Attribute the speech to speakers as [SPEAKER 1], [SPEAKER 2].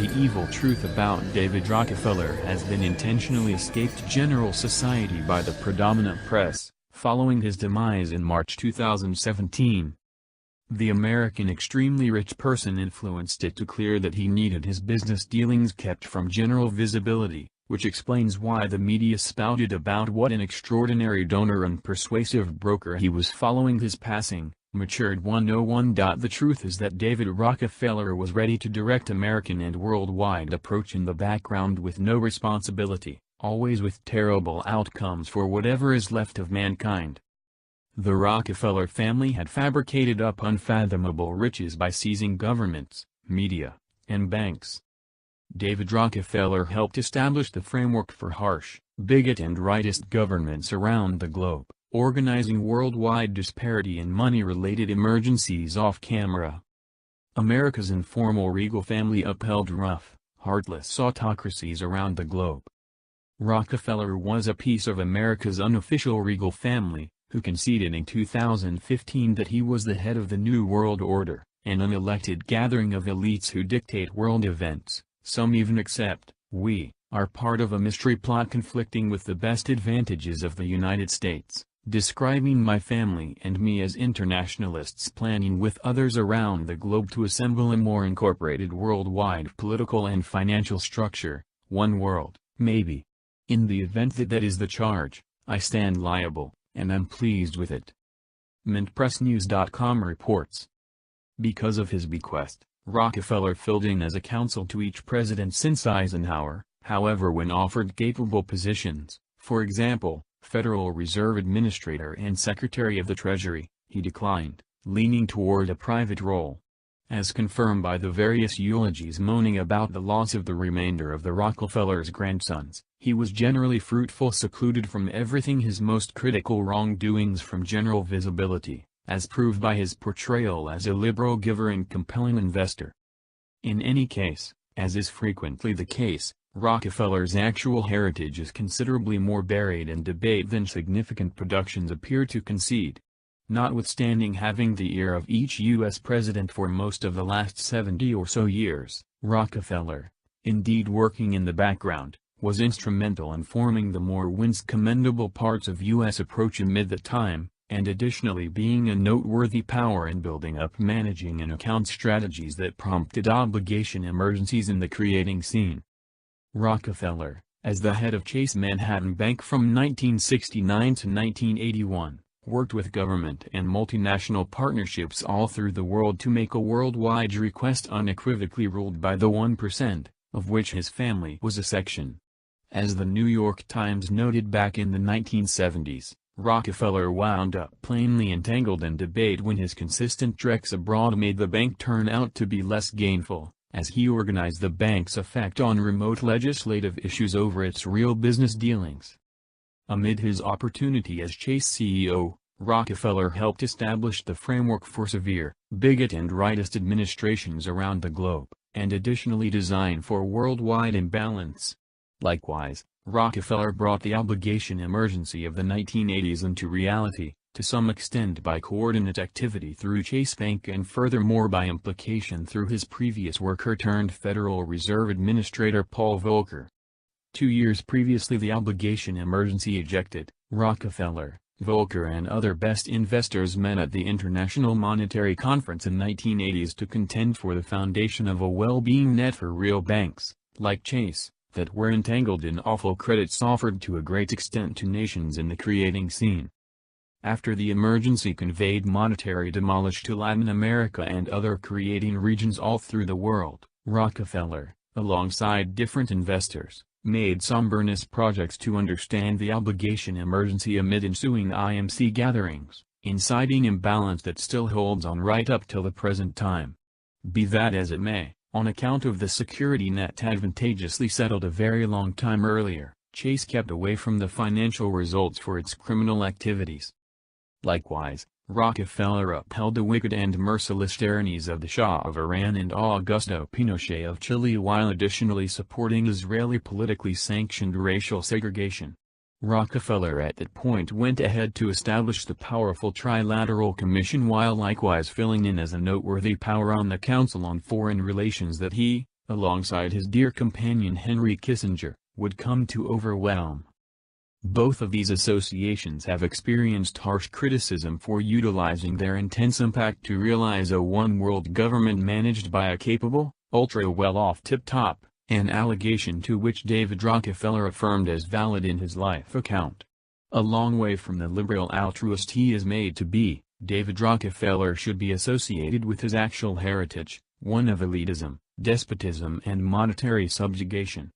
[SPEAKER 1] The evil truth about David Rockefeller has been intentionally escaped general society by the predominant press, following his demise in March 2017. The American extremely rich person influenced it to clear that he needed his business dealings kept from general visibility, which explains why the media spouted about what an extraordinary donor and persuasive broker he was following his passing. Matured 101. The truth is that David Rockefeller was ready to direct American and worldwide approach in the background with no responsibility, always with terrible outcomes for whatever is left of mankind. The Rockefeller family had fabricated up unfathomable riches by seizing governments, media, and banks. David Rockefeller helped establish the framework for harsh, bigot and rightist governments around the globe, organizing worldwide disparity in money-related emergencies off-camera. America's informal regal family upheld rough, heartless autocracies around the globe. Rockefeller was a piece of America's unofficial regal family, who conceded in 2015 that he was the head of the New World Order, an unelected gathering of elites who dictate world events. Some even accept, we are part of a mystery plot conflicting with the best advantages of the United States, describing my family and me as internationalists planning with others around the globe to assemble a more incorporated worldwide political and financial structure, one world, maybe. In the event that is the charge, I stand liable, and I'm pleased with it. MintPressNews.com reports. Because of his bequest, Rockefeller filled in as a counsel to each president since Eisenhower. However, when offered capable positions, for example, Federal Reserve Administrator and Secretary of the Treasury, he declined, leaning toward a private role. As confirmed by the various eulogies moaning about the loss of the remainder of the Rockefellers' grandsons, he was generally fruitful, secluded from everything, his most critical wrongdoings from general visibility, as proved by his portrayal as a liberal giver and compelling investor. In any case, as is frequently the case, Rockefeller's actual heritage is considerably more buried in debate than significant productions appear to concede. Notwithstanding having the ear of each U.S. president for most of the last 70 or so years, Rockefeller, indeed working in the background, was instrumental in forming the more once commendable parts of U.S. approach amid the time, and additionally being a noteworthy power in building up managing and account strategies that prompted obligation emergencies in the creating scene. Rockefeller, as the head of Chase Manhattan Bank from 1969 to 1981, worked with government and multinational partnerships all through the world to make a worldwide request unequivocally ruled by the 1%, of which his family was a section. As the New York Times noted back in the 1970s, Rockefeller wound up plainly entangled in debate when his consistent treks abroad made the bank turn out to be less gainful, as he organized the bank's effect on remote legislative issues over its real business dealings. Amid his opportunity as Chase CEO, Rockefeller helped establish the framework for severe, bigot and rightist administrations around the globe, and additionally design for worldwide imbalance. Likewise, Rockefeller brought the obligation emergency of the 1980s into reality, to some extent by coordinate activity through Chase Bank and furthermore by implication through his previous worker-turned-Federal Reserve Administrator Paul Volcker. 2 years previously the obligation emergency ejected, Rockefeller, Volcker and other best investors met at the International Monetary Conference in 1980s to contend for the foundation of a well-being net for real banks, like Chase, that were entangled in awful credits offered to a great extent to nations in the creating scene. After the emergency conveyed monetary demolish to Latin America and other creating regions all through the world, Rockefeller, alongside different investors, made some earnest projects to understand the obligation emergency amid ensuing IMC gatherings, inciting imbalance that still holds on right up till the present time. Be that as it may, on account of the security net advantageously settled a very long time earlier, Chase kept away from the financial results for its criminal activities. Likewise, Rockefeller upheld the wicked and merciless tyrannies of the Shah of Iran and Augusto Pinochet of Chile while additionally supporting Israeli politically sanctioned racial segregation. Rockefeller at that point went ahead to establish the powerful Trilateral Commission while likewise filling in as a noteworthy power on the Council on Foreign Relations that he, alongside his dear companion Henry Kissinger, would come to overwhelm. Both of these associations have experienced harsh criticism for utilizing their intense impact to realize a one-world government managed by a capable, ultra-well-off tip-top, an allegation to which David Rockefeller affirmed as valid in his life account. A long way from the liberal altruist he is made to be, David Rockefeller should be associated with his actual heritage, one of elitism, despotism and monetary subjugation.